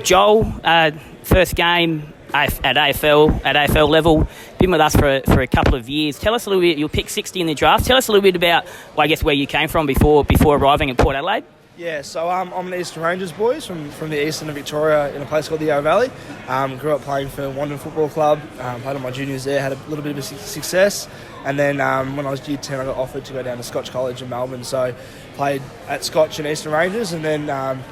Joel, first game at AFL level, been with us for a couple of years. Tell us a little bit. You'll pick 60 in the draft. Tell us a little bit about, well, I guess, where you came from before arriving at Port Adelaide. Yeah, so I'm an Eastern Rangers boys from the eastern of Victoria in a place called the Yarra Valley. Grew up playing for Wandon Football Club. Played on my juniors there, had a little bit of success. And then when I was year 10, I got offered to go down to Scotch College in Melbourne. So played at Scotch and Eastern Rangers, and then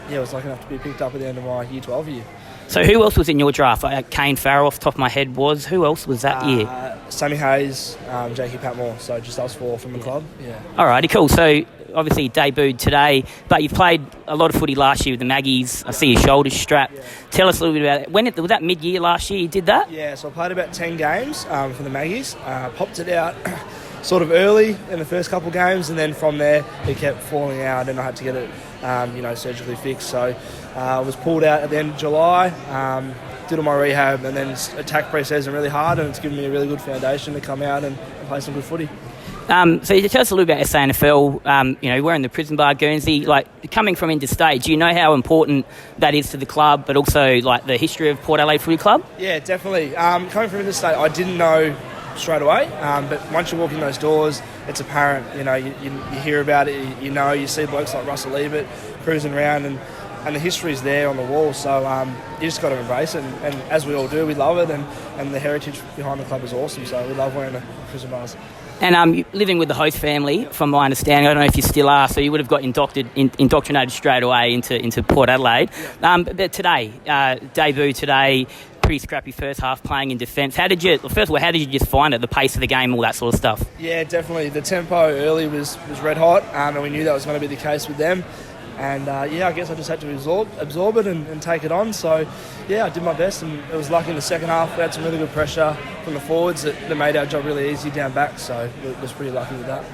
was lucky enough to be picked up at the end of my year 12 year. So who else was in your draft? Kane Farrell off the top of my head was. Who else was that year? Sammy Hayes, Jakey Patmore. So just us four from the club. Yeah. Alrighty, cool. So obviously debuted today, but you've played a lot of footy last year with the Maggies. I see your shoulders strapped. Yeah. Tell us a little bit about it. Was that mid-year last year you did that? Yeah, so I played about 10 games for the Maggies. Popped it out sort of early in the first couple of games, and then from there it kept falling out and I had to get it surgically fixed. So I was pulled out at the end of July, did all my rehab, and then attacked pre-season really hard, and it's given me a really good foundation to come out and play some good footy. So you tell us a little about SANFL, wearing the prison bar Guernsey, like coming from interstate, do you know how important that is to the club, but also like the history of Port Adelaide Footy Club? Yeah, definitely. Coming from interstate, I didn't know straight away, but once you walk in those doors, it's apparent. You hear about it, you see blokes like Russell Ebert cruising around, and the history's there on the wall, so you just got to embrace it, and as we all do, we love it, and the heritage behind the club is awesome, so we love wearing the prison bars. And living with the host family, from my understanding, I don't know if you still are, so you would have got indoctrinated straight away into Port Adelaide. But today, debut today, pretty scrappy first half playing in defence. How did you just find it, the pace of the game, all that sort of stuff? Yeah, definitely. The tempo early was red hot, and we knew that was going to be the case with them. And I guess I just had to absorb it and take it on. So, I did my best, and it was lucky in the second half. We had some really good pressure from the forwards that made our job really easy down back. So, I was pretty lucky with that.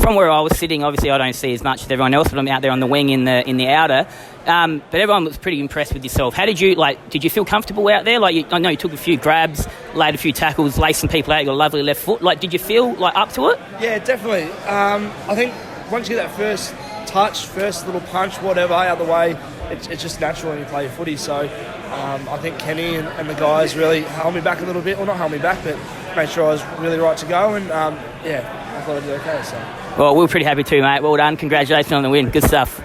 From where I was sitting, obviously I don't see as much as everyone else, but I'm out there on the wing in the outer. But everyone was pretty impressed with yourself. How did you Did you feel comfortable out there? I know you took a few grabs, laid a few tackles, laced some people out. You got a lovely left foot. Did you feel up to it? Yeah, definitely. I think once you get that first touch, first little punch, whatever, out of the way, it's just natural when you play footy. So I think Kenny and the guys really held me back a little bit. Well, not held me back, but made sure I was really right to go. And I thought I did okay. So. Well, we're pretty happy too, mate. Well done. Congratulations on the win. Good stuff.